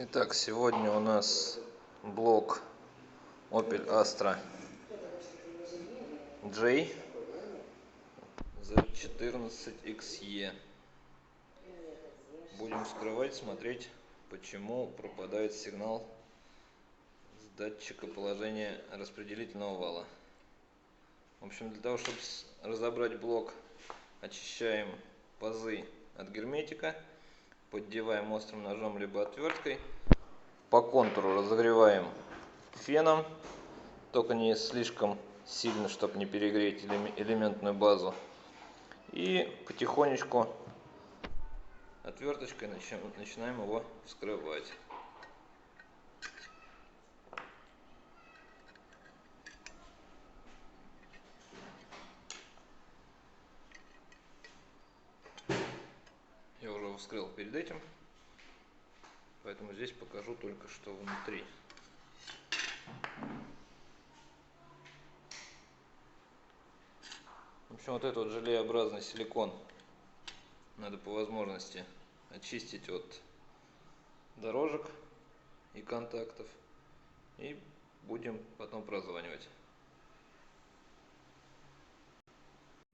Итак, сегодня у нас блок Opel Astra J Z14XE. Будем вскрывать, смотреть, почему пропадает сигнал с датчика положения распределительного вала. В общем, для того, чтобы разобрать блок, очищаем пазы от герметика, поддеваем острым ножом либо отверткой, по контуру разогреваем феном, только не слишком сильно, чтобы не перегреть элементную базу, и потихонечку отверточкой начинаем его вскрывать. Я уже вскрыл перед этим, поэтому здесь покажу только что внутри. В общем, вот этот вот желеобразный силикон надо по возможности очистить от дорожек и контактов, и будем потом прозванивать.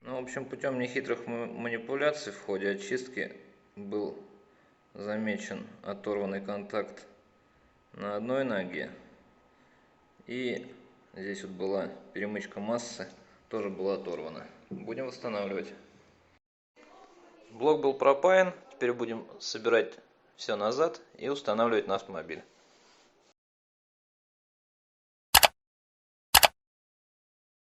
Ну, в общем, путем нехитрых манипуляций в ходе очистки был замечен оторванный контакт на одной ноге, и здесь вот была перемычка массы, тоже была оторвана. Будем восстанавливать. Блок был пропаян, теперь будем собирать все назад и устанавливать на автомобиль.